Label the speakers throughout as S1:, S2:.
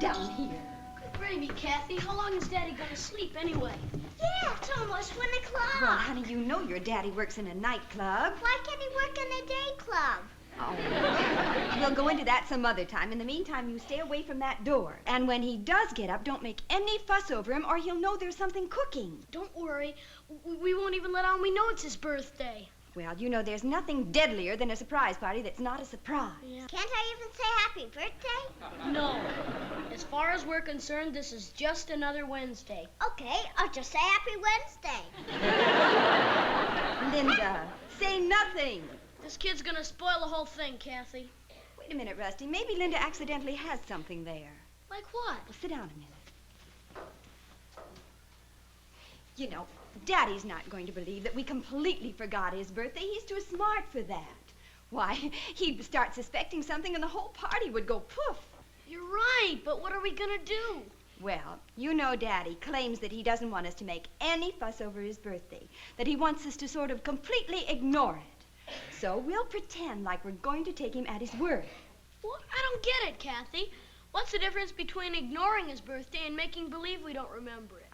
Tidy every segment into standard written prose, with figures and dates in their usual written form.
S1: down here.
S2: Good gravy, Kathy. How long is Daddy gonna sleep anyway?
S3: Yeah, it's almost 1 o'clock.
S1: Well, honey, you know your daddy works in a nightclub.
S3: Why can't he work in a day club?
S1: Oh, we'll go into that some other time. In the meantime, you stay away from that door. And when he does get up, don't make any fuss over him or he'll know there's something cooking.
S2: Don't worry. We won't even let on we know it's his birthday.
S1: Well, you know there's nothing deadlier than a surprise party that's not a surprise.
S2: Yeah.
S3: Can't I even say happy birthday?
S2: No. As far as we're concerned, this is just another Wednesday.
S3: Okay, I'll just say happy Wednesday.
S1: Linda, say nothing.
S2: This kid's gonna spoil the whole thing, Kathy.
S1: Wait a minute, Rusty. Maybe Linda accidentally has something there.
S2: Like what?
S1: Well, sit down a minute. You know, Daddy's not going to believe that we completely forgot his birthday. He's too smart for that. Why, he'd start suspecting something and the whole party would go poof.
S2: You're right, but what are we gonna do?
S1: Well, you know Daddy claims that he doesn't want us to make any fuss over his birthday, that he wants us to sort of completely ignore it. So we'll pretend like we're going to take him at his word.
S2: Well, I don't get it, Kathy. What's the difference between ignoring his birthday and making believe we don't remember it?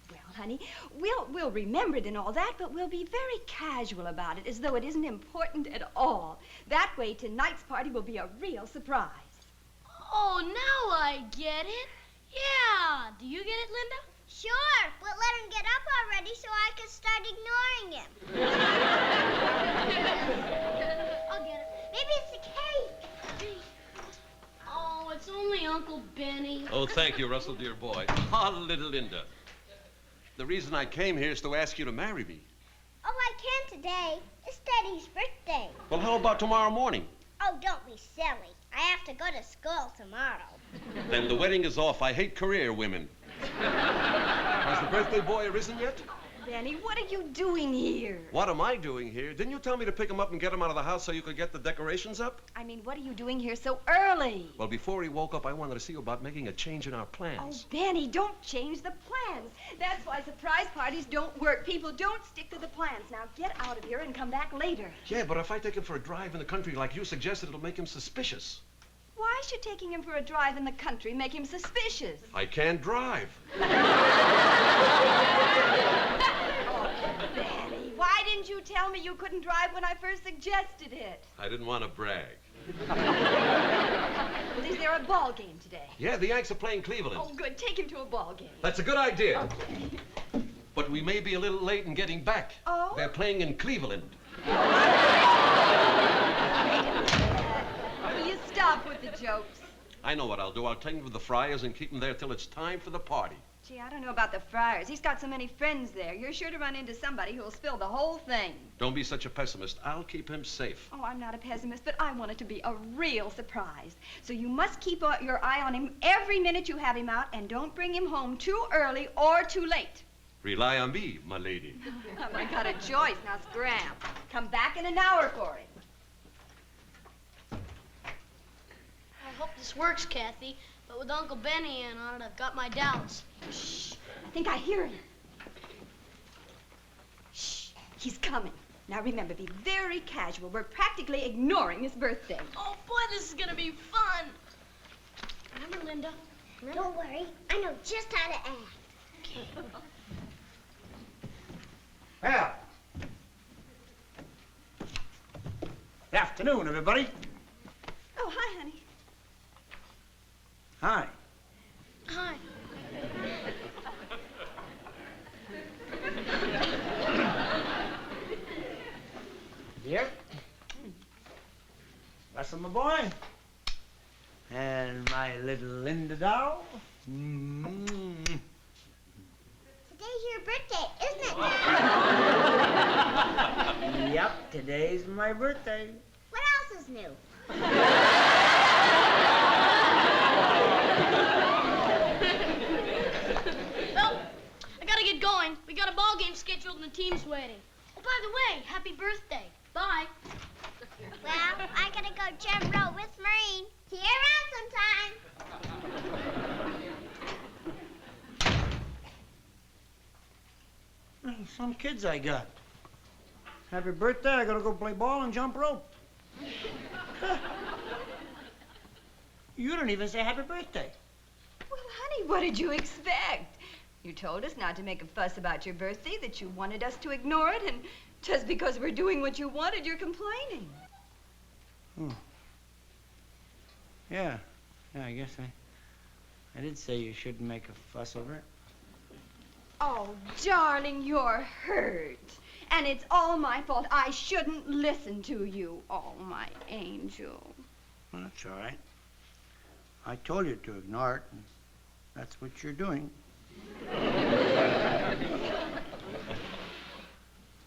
S1: Well, honey, we'll remember it and all that, but we'll be very casual about it, as though it isn't important at all. That way, tonight's party will be a real surprise.
S2: Oh, now I get it. Yeah. Do you get it, Linda?
S3: Sure, but let him get up already so I can start ignoring him.
S2: I'll get it.
S3: Maybe it's the cake.
S2: Oh, it's only Uncle Benny.
S4: Oh, thank you, Russell, dear boy. Ah, little Linda. The reason I came here is to ask you to marry me.
S3: Oh, I can today. It's Daddy's birthday.
S4: Well, how about tomorrow morning?
S3: Oh, don't be silly. I have to go to school tomorrow.
S4: Then the wedding is off. I hate career women. Has the birthday boy arisen yet?
S1: Benny, what are you doing here?
S4: What am I doing here? Didn't you tell me to pick him up and get him out of the house so you could get the decorations up?
S1: I mean, what are you doing here so early?
S4: Well, before he woke up, I wanted to see you about making a change in our
S1: Oh,
S4: plans.
S1: Benny, don't change the plans. That's why surprise parties don't work. People don't stick to the plans. Now get out of here and come back later.
S4: Yeah, but if I take him for a drive in the country like you suggested, it'll make him suspicious.
S1: Why should taking him for a drive in the country make him suspicious?
S4: I can't drive.
S1: Benny, why didn't you tell me you couldn't drive when I first suggested it?
S4: I didn't want to brag.
S1: Well, is there a ball game today?
S4: Yeah, the Yanks are playing Cleveland.
S1: Oh, good. Take him to a ball game.
S4: That's a good idea. But we may be a little late in getting back.
S1: Oh?
S4: They're playing in Cleveland.
S1: Will you stop with the jokes?
S4: I know what I'll do. I'll take him to the Friars and keep him there till it's time for the party.
S1: Gee, I don't know about the Friars. He's got so many friends there. You're sure to run into somebody who'll spill the whole thing.
S4: Don't be such a pessimist. I'll keep him safe.
S1: Oh, I'm not a pessimist, but I want it to be a real surprise. So you must keep your eye on him every minute you have him out, and don't bring him home too early or too late.
S4: Rely on me, my lady.
S1: I got a choice. Now scram. Come back in an hour for him.
S2: I hope this works, Kathy. But with Uncle Benny in on it, I've got my doubts.
S1: Shh. I think I hear him. Shh. He's coming. Now remember, be very casual. We're practically ignoring his birthday.
S2: Oh, boy, this is gonna be fun. Remember, Linda? Remember?
S3: Don't worry. I know just how to act.
S2: Okay.
S5: Well, good afternoon, everybody.
S1: Oh, hi, honey.
S5: Hi.
S2: Hi.
S5: Here. That's my boy. And my little Linda doll.
S3: Today's your birthday, isn't it?
S5: Yep, today's my birthday.
S3: What else is new?
S2: Well, I gotta get going. We got a ball game scheduled and the team's waiting. Oh, by the way, happy birthday. Bye.
S3: Well, I gotta go jump rope with Maureen. See you around sometime.
S5: Some kids I got. Happy birthday, I gotta go play ball and jump rope. You didn't even say happy birthday.
S1: Honey, what did you expect? You told us not to make a fuss about your birthday, that you wanted us to ignore it, and just because we're doing what you wanted, you're complaining.
S5: Yeah, I guess I did say you shouldn't make a fuss over it.
S1: Oh, darling, you're hurt. And it's all my fault. I shouldn't listen to you. Oh, my angel.
S5: Well, that's all right. I told you to ignore it, and that's what you're doing.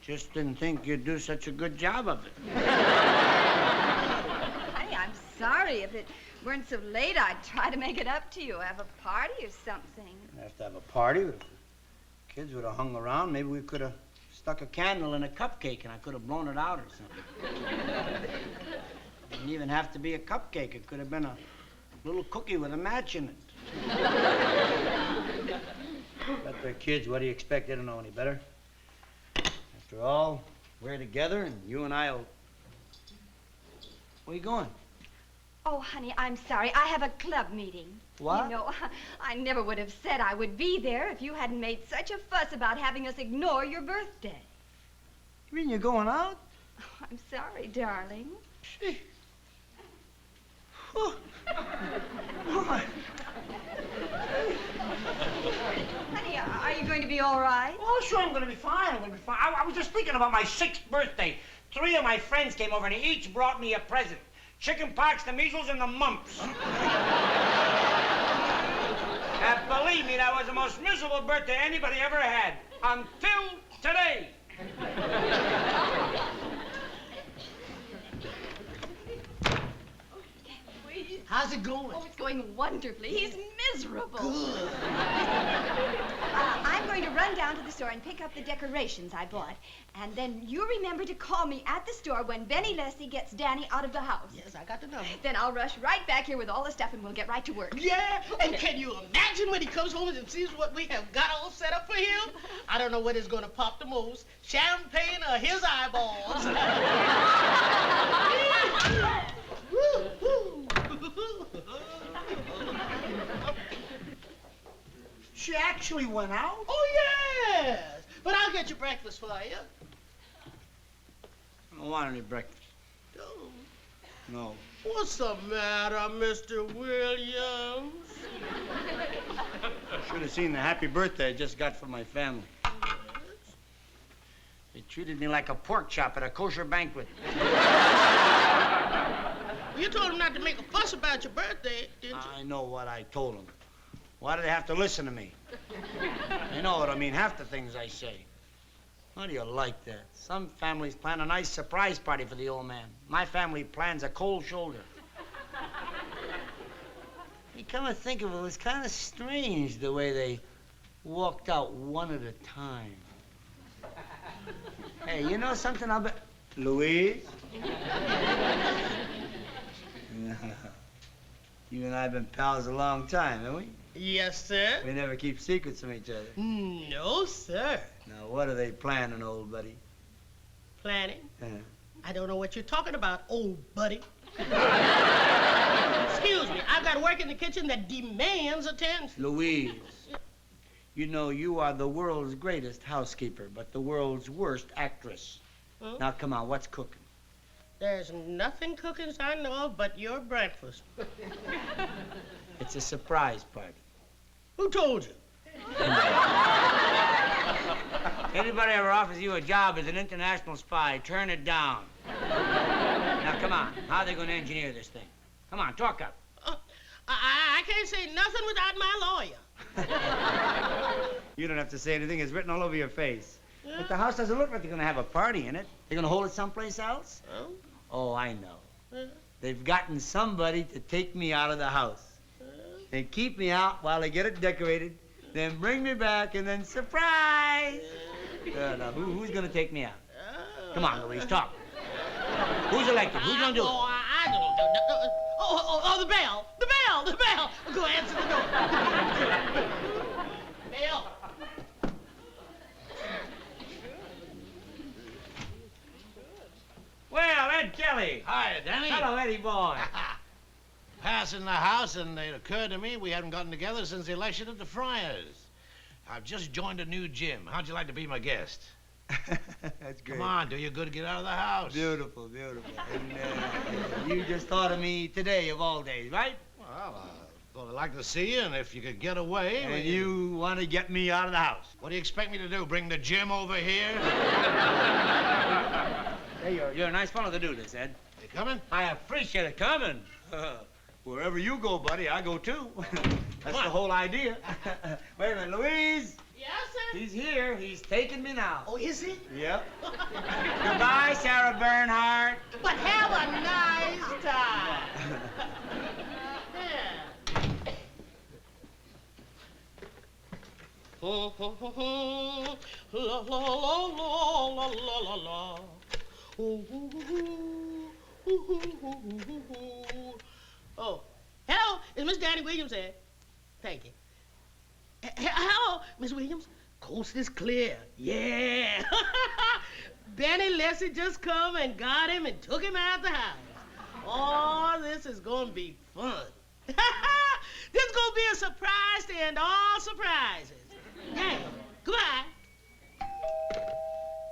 S5: Just didn't think you'd do such a good job of it.
S1: Honey, I'm sorry. If it weren't so late, I'd try to make it up to you. Have a party or something.
S5: We'd have to have a party. If the kids would have hung around, maybe we could have stuck a candle in a cupcake and I could have blown it out or something. It didn't even have to be a cupcake. It could have been a little cookie with a match in it. But the kids, what do you expect? They don't know any better. After all, we're together and you and I'll... Where are you going?
S1: Oh, honey, I'm sorry. I have a club meeting.
S5: What?
S1: You know, I never would have said I would be there if you hadn't made such a fuss about having us ignore your birthday.
S5: You mean you're going out?
S1: Oh, I'm sorry, darling.
S5: Gee. Oh. Oh.
S1: Honey, are you going to be all right?
S5: Oh, sure, I'm going to be fine. I'm going to be fine. I was just thinking about my 6th birthday. 3 of my friends came over and they each brought me a present. Chicken pox, the measles, and the mumps. And believe me, that was the most miserable birthday anybody ever had. Until today.
S6: How's it going?
S1: Oh, it's going wonderfully. He's miserable.
S6: Good.
S1: I'm going to run down to the store and pick up the decorations I bought. And then you remember to call me at the store when Benny Leslie gets Danny out of the house.
S6: Yes, I got the number.
S1: Then I'll rush right back here with all the stuff and we'll get right to work.
S6: Yeah, and can you imagine when he comes home and sees what we have got all set up for him? I don't know what is going to pop the most, champagne or his eyeballs.
S5: She actually went out?
S6: Oh, yes. But I'll get you breakfast for you.
S5: I don't want any breakfast.
S6: Oh.
S5: No.
S6: What's the matter, Mr. Williams?
S5: Should have seen the happy birthday I just got from my family. They treated me like a pork chop at a kosher banquet.
S6: You told him not to make a fuss about your birthday, didn't you?
S5: I know what I told them. Why do they have to listen to me? They know what I mean, half the things I say. How do you like that? Some families plan a nice surprise party for the old man. My family plans a cold shoulder. You come to think of it, it was kind of strange the way they walked out one at a time. Hey, you know something? I'll bet... Louise? You and I have been pals a long time, haven't we?
S6: Yes, sir.
S5: We never keep secrets from each other.
S6: No, sir.
S5: Now, what are they planning, old buddy?
S6: Planning?
S5: Uh-huh.
S6: I don't know what you're talking about, old buddy. Excuse me, I've got work in the kitchen that demands attention.
S5: Louise, you know you are the world's greatest housekeeper, but the world's worst actress.
S6: Huh?
S5: Now, come on, what's cooking?
S6: There's nothing cooking I know of but your breakfast.
S5: It's a surprise party.
S6: Who told you?
S5: Anybody ever offers you a job as an international spy, turn it down. Now, come on. How are they going to engineer this thing? Come on, talk up.
S6: I can't say nothing without my lawyer.
S5: You don't have to say anything. It's written all over your face. But the house doesn't look like they're going to have a party in it. They're going to hold it someplace else?
S6: Oh?
S5: Oh, I know. They've gotten somebody to take me out of the house. They keep me out while they get it decorated, then bring me back, and then surprise! Now, who's going to take me out? Come on, Louise, talk. Who's elected? Who's going to do it?
S6: Oh, I don't know. Oh, the bell. The bell, the bell. Go answer the door. Bell.
S5: Well, Ed Kelly.
S7: Hi, Danny.
S5: Hello, Eddie boy.
S7: passing the house, and it occurred to me we hadn't gotten together since the election at the Friars. I've just joined a new gym. How'd you like to be my guest?
S5: That's great.
S7: Come on, do you good to get out of the house.
S5: Beautiful, beautiful. And you just thought of me today of all days, right?
S7: Well, I thought I'd like to see you, and if you could get away...
S5: And you want to get me out of the house.
S7: What do you expect me to do, bring the gym over here?
S5: Hey, you're a nice fellow to do this, Ed.
S7: You coming?
S5: I appreciate it coming. Wherever you go, buddy, I go too. That's the whole idea. Wait a minute, Louise.
S6: Yes, sir?
S5: He's here. He's taking me now.
S6: Oh, is he?
S5: Yep. Goodbye, Sarah Bernhardt.
S6: But have a nice time. La la la la la la la. Oh, hello, is Miss Danny Williams there? Thank you. Hello, Miss Williams. Coast is clear. Yeah. Benny Leslie just come and got him and took him out the house. Oh, this is gonna be fun. This is gonna be a surprise to end all surprises. Yeah. Goodbye.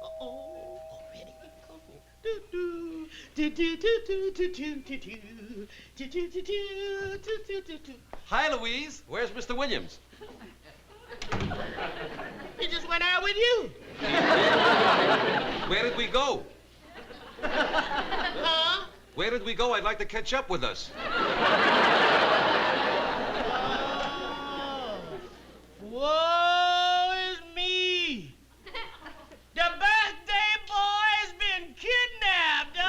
S6: Uh-oh. Already coming. Do-do. Do-do-do-do-do-do-do-do. Do-do-do-do-do-do-do-do.
S4: Hi, Louise. Where's Mr. Williams?
S6: He just went out with you.
S4: Where did we go?
S6: Huh?
S4: Where did we go? I'd like to catch up with us.
S6: Woe is me. The birthday boy has been kidnapped. Oh!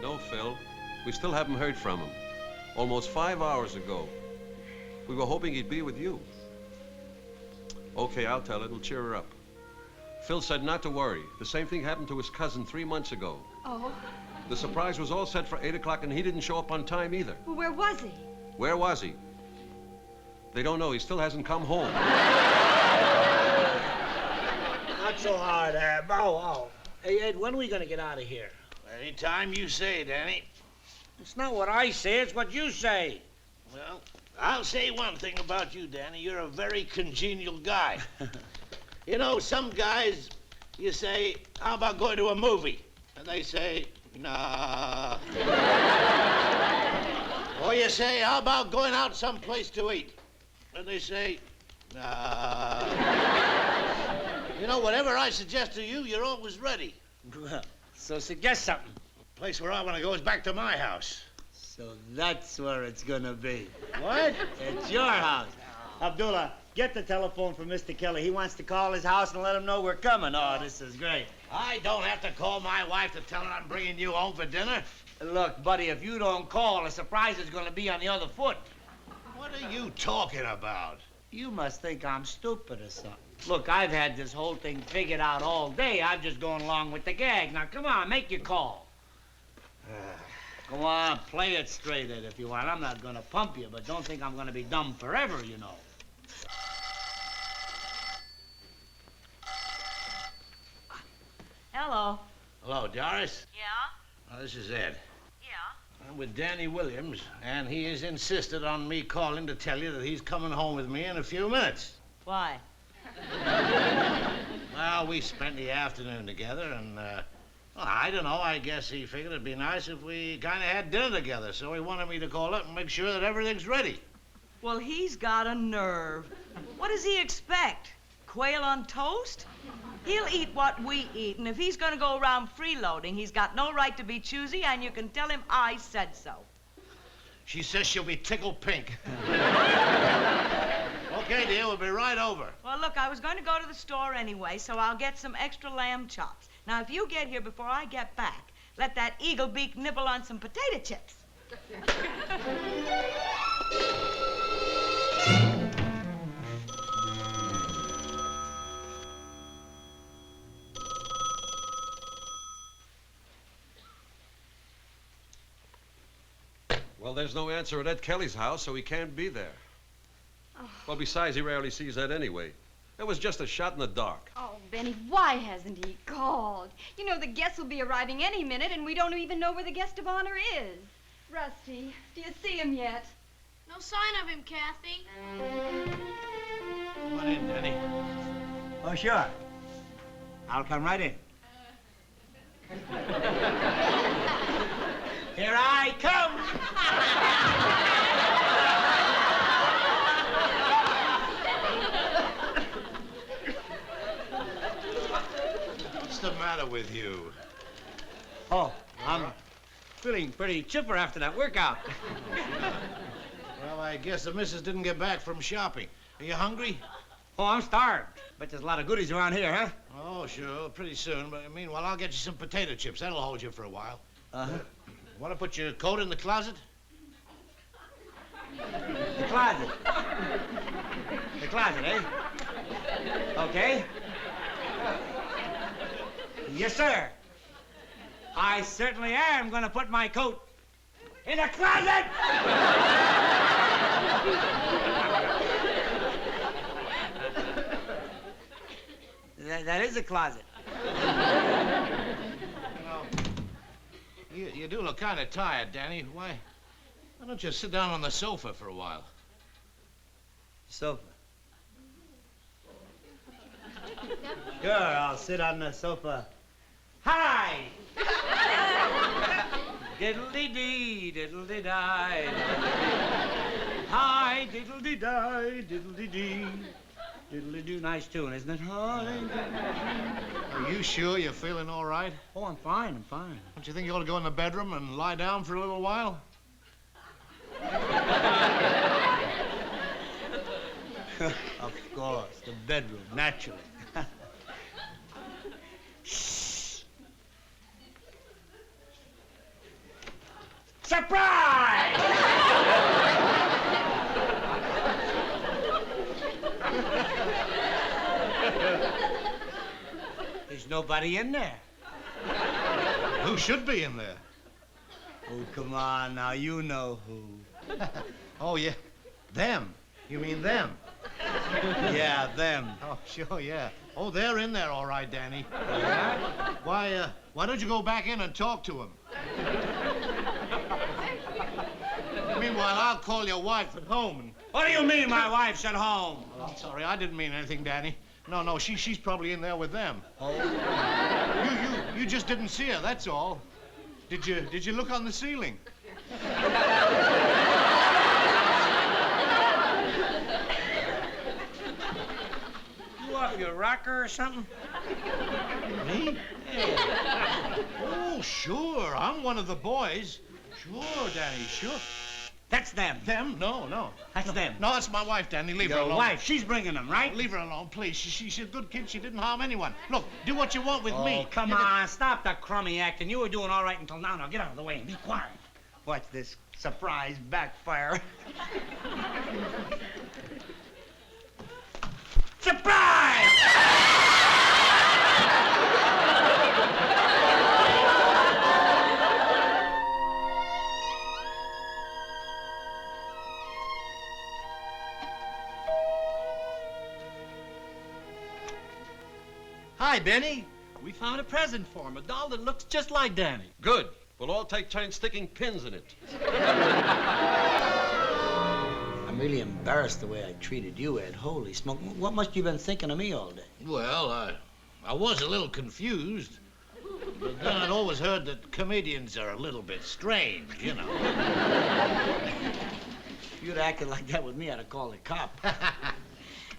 S4: No, Phil. We still haven't heard from him. Almost 5 hours ago. We were hoping he'd be with you. Okay, I'll tell her. It'll cheer her up. Phil said not to worry. The same thing happened to his cousin 3 months ago.
S1: Oh,
S4: The surprise was all set for 8 o'clock, and he didn't show up on time either.
S1: well, where was he?
S4: Where was he? They don't know. He still hasn't come home.
S5: Not so hard, Ab. Oh. Hey, Ed, when are we going to get out of here?
S7: Anytime you say, Danny.
S5: It's not what I say, it's what you say.
S7: Well, I'll say one thing about you, Danny. You're a very congenial guy. You know, some guys, you say, how about going to a movie? And they say, nah. Or you say, how about going out someplace to eat? And they say, nah. You know, whatever I suggest to you, you're always ready.
S5: So suggest something.
S7: The place where I want to go is back to my house.
S5: So that's where it's gonna be.
S7: What?
S5: It's your house. Abdullah, get the telephone from Mr. Kelly. He wants to call his house and let him know we're coming. Oh, this is great.
S7: I don't have to call my wife to tell her I'm bringing you home for dinner.
S5: Look, buddy, if you don't call, the surprise is gonna be on the other foot.
S7: What are you talking about?
S5: You must think I'm stupid or something. Look, I've had this whole thing figured out all day. I'm just going along with the gag. Now, come on, make your call. Go on, play it straight, Ed, if you want. I'm not gonna pump you, but don't think I'm gonna be dumb forever, you know.
S8: Hello.
S7: Hello, Doris.
S8: Yeah?
S7: This is Ed.
S8: Yeah?
S7: I'm with Danny Williams, and he has insisted on me calling to tell you that he's coming home with me in a few minutes.
S8: Why?
S7: Well, we spent the afternoon together, and, well, I don't know. I guess he figured it'd be nice if we kind of had dinner together, so he wanted me to call up and make sure that everything's ready.
S8: Well, he's got a nerve. What does he expect? Quail on toast? He'll eat what we eat, and if he's going to go around freeloading, he's got no right to be choosy, and you can tell him I said so.
S7: She says she'll be tickled pink. Okay, dear, we'll be right over.
S8: Well, look, I was going to go to the store anyway, so I'll get some extra lamb chops. Now, if you get here before I get back, let that eagle beak nibble on some potato chips.
S4: Well, there's no answer at Ed Kelly's house, so he can't be there. Well, besides, he rarely sees Ed anyway. It was just a shot in the dark.
S1: Oh, Benny, why hasn't he called? You know, the guests will be arriving any minute, and we don't even know where the guest of honor is. Rusty, do you see him yet?
S2: No sign of him, Kathy.
S7: Come on in, Danny.
S5: Oh, sure. I'll come right in. Here I come.
S7: What's the matter with you?
S5: Oh, I'm feeling pretty chipper after that workout.
S7: Well, I guess the missus didn't get back from shopping. Are you hungry?
S5: Oh, I'm starved. Bet there's a lot of goodies around here, huh?
S7: Oh, sure, pretty soon. But meanwhile, I'll get you some potato chips. That'll hold you for a while.
S5: Uh-huh.
S7: Want to put your coat in the closet?
S5: The closet. The closet, eh? Okay. Yes, sir. I certainly am going to put my coat in the closet! That is a closet.
S7: You do look kind of tired, Danny. Why don't you sit down on the sofa for a while?
S5: Sofa. Sure, I'll sit on the sofa. Hi! Diddle-dee-dee, diddle-dee-die. Hi, diddle-dee-die, diddle-dee-dee. Diddle-dee-doo. Nice tune, isn't it? Hi.
S7: Are you sure you're feeling all right?
S5: Oh, I'm fine, I'm fine.
S7: Don't you think you ought to go in the bedroom and lie down for a little while?
S5: Of course, the bedroom, naturally. Shh. Surprise! There's nobody in there.
S7: Who should be in there?
S5: Oh, come on now, you know who.
S7: Oh, yeah. Them. You mean them?
S5: Yeah, them.
S7: Oh, sure, yeah. Oh, they're in there all right, Danny.
S5: Yeah?
S7: Why don't you go back in and talk to them? Meanwhile, I'll call your wife at home and...
S5: What do you mean my wife's at home?
S7: Oh, I'm sorry, I didn't mean anything, Danny. No, she's probably in there with them.
S5: Oh.
S7: You just didn't see her, that's all. Did you look on the ceiling?
S5: You off your rocker or something?
S7: Me?
S5: Yeah.
S7: Oh, sure, I'm one of the boys. Sure, Danny, sure.
S5: That's them.
S7: Them? No.
S5: That's them.
S7: No, that's my wife, Danny. Leave her
S5: Your
S7: alone.
S5: wife, she's bringing them, right?
S7: Leave her alone, please. She's a good kid. She didn't harm anyone. Look, do what you want with
S5: Oh,
S7: me.
S5: come on, stop the crummy acting. You were doing all right until now. Now get out of the way and be quiet. Watch this surprise backfire. Surprise!
S9: Hi, Benny. We found a present for him, a doll that looks just like Danny.
S4: Good. We'll all take turns sticking pins in it.
S5: I'm really embarrassed the way I treated you, Ed. Holy smoke. What must you have been thinking of me all day?
S7: Well, I was a little confused. But then I'd always heard that comedians are a little bit strange, you know.
S5: If you'd acted like that with me, I'd have called a cop.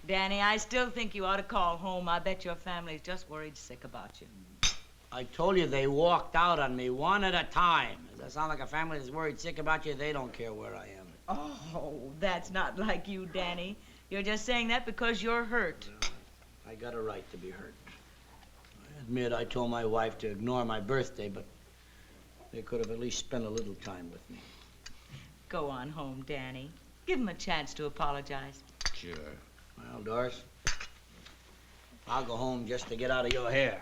S8: Danny, I still think you ought to call home. I bet your family's just worried sick about you.
S5: I told you they walked out on me one at a time. Does that sound like a family that's worried sick about you? They don't care where I am.
S8: Oh, that's not like you, Danny. You're just saying that because you're hurt.
S5: I got a right to be hurt. I admit I told my wife to ignore my birthday, but they could have at least spent a little time with me.
S8: Go on home, Danny. Give him a chance to apologize.
S7: Sure.
S5: Well, Doris, I'll go home just to get out of your hair.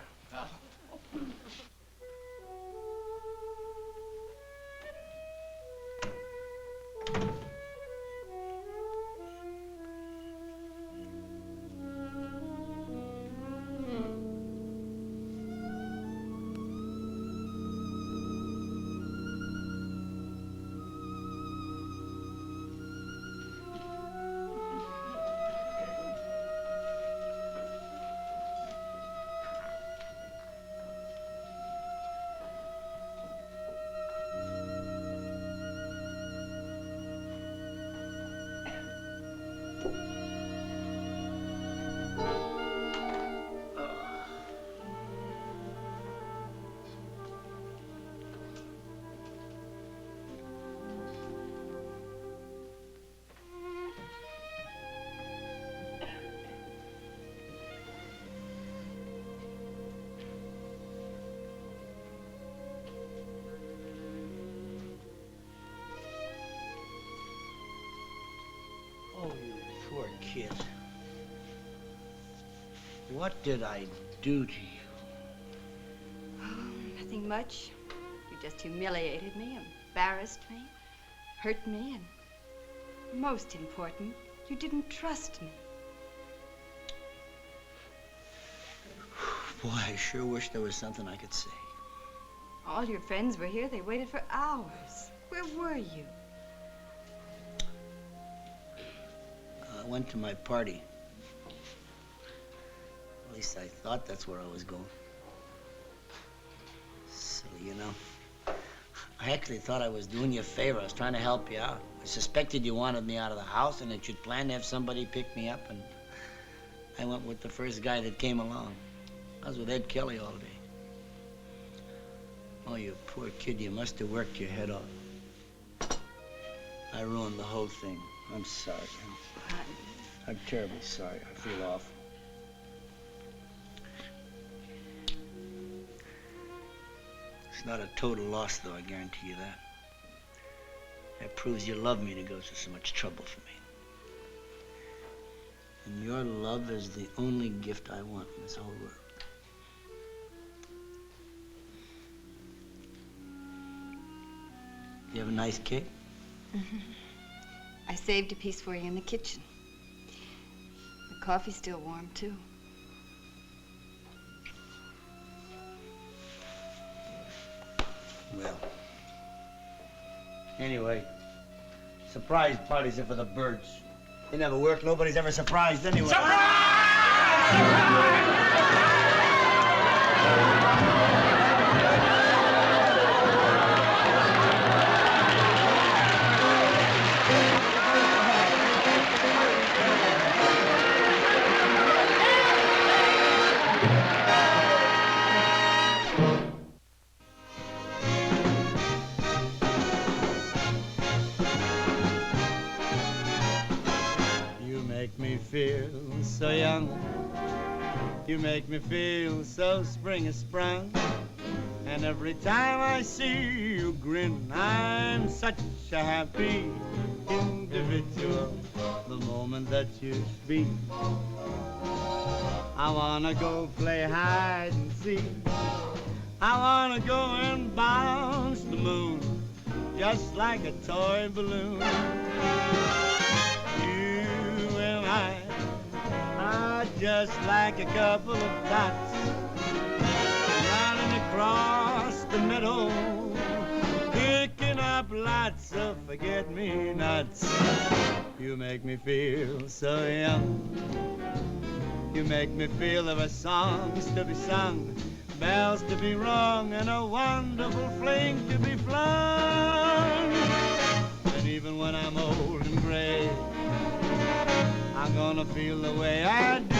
S5: kid. What did I do to you?
S1: Oh, nothing much. You just humiliated me, embarrassed me, hurt me, and most important, you didn't trust me.
S5: Boy, I sure wish there was something I could say.
S1: All your friends were here. They waited for hours. Where were you?
S5: I went to my party. At least I thought that's where I was going. Silly, you know. I actually thought I was doing you a favor. I was trying to help you out. I suspected you wanted me out of the house and that you'd plan to have somebody pick me up, and I went with the first guy that came along. I was with Ed Kelly all day. Oh, you poor kid, you must have worked your head off. I ruined the whole thing. I'm sorry. I'm terribly sorry. I feel awful. It's not a total loss, though, I guarantee you that. That proves you love me to go through so much trouble for me. And your love is the only gift I want in this whole world. You have a nice cake?
S1: Mm-hmm. I saved a piece for you in the kitchen. The coffee's still warm, too.
S5: Well, anyway, surprise parties are for the birds. They never work. Nobody's ever surprised anyway. Feel so young, you make me feel so spring is sprung, and every time I see you grin, I'm such a happy individual. The moment that you speak, I wanna go play hide and seek. I wanna go and bounce the moon just like a toy balloon. I are just like a couple of dots running across the meadow, picking up lots of forget-me-nots. You make me feel so young. You make me feel there are songs to be sung, bells to be rung, and a wonderful fling to be flung. And even when I'm old and gray, I'm gonna feel the way I do